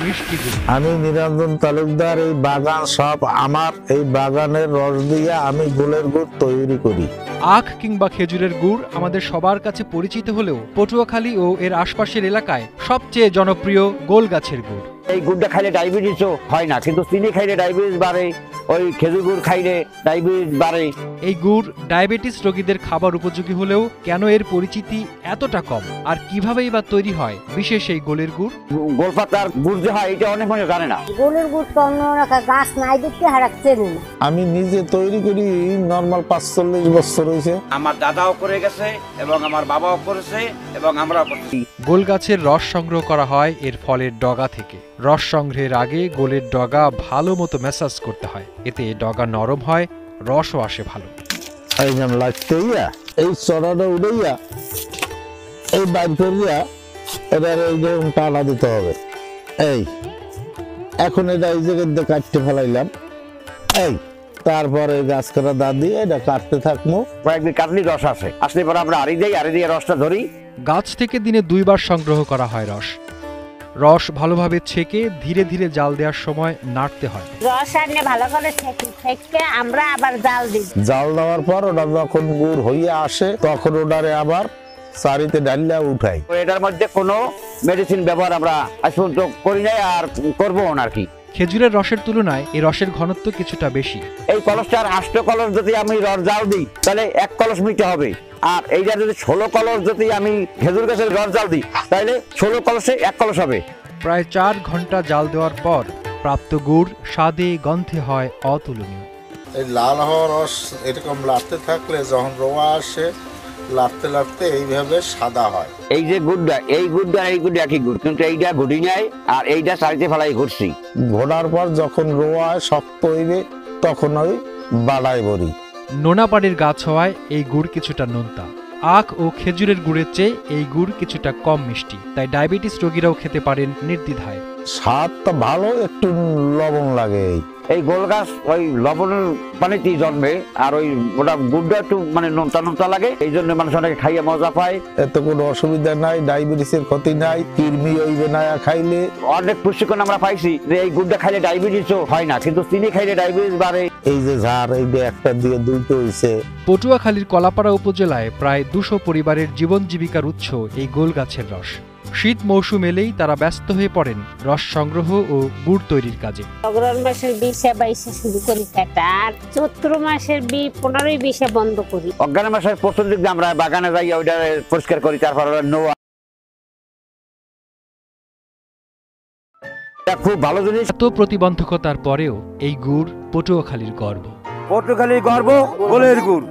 মিষ্টি গুড়। আমি নিরঞ্জন তালুকদার, এই বাগান সব আমার। এই বাগানের রস দিয়ে আমি গুড়ের গুড় তৈরি করি। আখ কিংবা খেজুরের গুড় আমাদের সবার কাছে পরিচিত হলেও পটুয়াখালী ও এর আশপাশের এলাকায় সবচেয়ে জনপ্রিয় গোল গাছের গুড়। এই গুড়টা খাইলে ডায়াবেটিসও হয় না, কিন্তু চিনি খাইলে ডায়াবেটিস বাড়ে, ওই খেজুর গুড় খাইলে ডায়াবেটিস বাড়ে। এই গুড় ডায়াবেটিস রোগীদের খাবার উপযোগী হলেও কেন এর পরিচিতি এতটা কম, আর কিভাবেই বা তৈরি হয় বিশেষ এই গোলের গুড়? গোলপাতার গুড় যে হয় এটা অনেক মানুষ জানে না। গোলের গুড় তো অন্য গাছ নাই দেখতে হারাচ্ছে না। আমি নিজে তৈরি করি, নরমাল 45 বছর হয়েছে। আমার দাদাও করে গেছে এবং আমার বাবাও করেছে এবং আমরাও করছি। গোল গাছের রস সংগ্রহ করা হয় এর ফলের ডগা থেকে। রস সংগ্রহের আগে গোলের ডগা ভালো মতো ম্যাসাজ করতে হয়, এতে ডগা নরম হয়, রসও আসে ভালো। এই যেমন লাগতে এই চড়াটা উড়াইয়া এই বাইর করিয়া এবার এই যে টানা দিতে হবে। এই এখন এটা এই জায়গায় কাটতে ফেলাইলাম। এই তারপরে গাছ কাটা দা দিয়ে এটা কাটতে থাকবো। কয়েকদিন কাটলি রস আসে, আসলে পরে আমরা আড়ি দিয়ে রসটা ধরি। গাছ থেকে দিনে 2 বার সংগ্রহ করা হয় রস। রস ভালোভাবে ছেঁকে ধীরে ধীরে জাল দেওয়ার সময় নাড়তে হয়। রস আনলে ভালো করে ছেঁকে আমরা আবার জাল দিই। জাল দেওয়ার পর ওটা যখন গুড় হইয়া আসে তখন ওটারে আবার সারিতে ডালিয়া উঠাই। এটার মধ্যে কোনো মেডিসিন ব্যবহার আমরা আজ পর্যন্ত করি নাই আর করবো না আর কি। খেজুরের রসের তুলনায় এই রসের ঘনত্ব কিছুটা বেশি। এই কলসটার 8 কলস যদি আমি রস জাল দিই তাহলে 1 কলস মিটে হবে, আর এইটা যদি 16 কলস যদি আমি খেজুর গাছের রস জাল দিই তাহলে 16 কলসে 1 কলস হবে। প্রায় 4 ঘন্টা জাল দেওয়ার পর প্রাপ্ত গুড় স্বাদে গন্ধে হয় অতুলনীয়। এই লাল হওয়া রস এরকম লাড়তে থাকলে যখন রোয়া আসে লাড়তে লাড়তে এইভাবে সাদা হয়। এই যে গুড়টা এই গুড়টা একই গুড়, কিন্তু এইটা ঘুটি নাই আর এইটা চারিতে ফেলাই ঘুরছি। ঘোড়ার পর যখন রোয়া শক্ত হইবে তখন ওই বাড়াই বড়ি। নোনাপাড়ির গাছ হওয়ায় এই গুড় কিছুটা নোনতা। আখ ও খেজুরের গুড়ের চেয়ে এই গুড় কিছুটা কম মিষ্টি, তাই ডায়াবেটিস রোগীরাও খেতে পারেন নির্দ্বিধায়। স্বাদটা ভালো, একটু লবণ লাগে। এই গোল গাছ ওই লবণের পানিতেই জন্মে, আর ওই ওটা গুড়টা একটু মানে নোনতা নোনতা লাগে, এই জন্য মানুষ অনেকে খাইয়ে মজা পায়। এতে কোনো অসুবিধা নাই, ডায়াবেটিসের ক্ষতি নাই, কৃমি হইবে না খাইলে। অনেক প্রশিক্ষণ আমরা পাইছি যে এই গুড়টা খাইলে ডায়াবেটিসও হয় না, কিন্তু চিনি খাইলে ডায়াবেটিস বাড়ে। এই যে ঝাড়, এই যে একটা দিয়ে দুটো হয়েছে। পটুয়াখালীর কলাপাড়া উপজেলায় প্রায় 200 পরিবারের জীবন জীবিকার উৎস এই গোল গাছের রস। শীত মৌসুম এলেই তারা ব্যস্ত হয়ে পড়েন রস সংগ্রহ ও গুড় তৈরির কাজে। অগ্রহণ মাসের 20-22 শুরু করি কাটা, আর চৈত্র মাসের 15-20 বন্ধ করি। অজ্ঞান মাসের প্রথম দিক দিয়ে আমরা বাগানে যাই, ওইটা পরিষ্কার করি, তারপর নোয়া। খুব ভালো জিনিস। এত প্রতিবন্ধকতার পরেও এই গুড় পটুয়াখালীর গর্ব। পটুয়াখালীর গর্ব গোলের গুড়।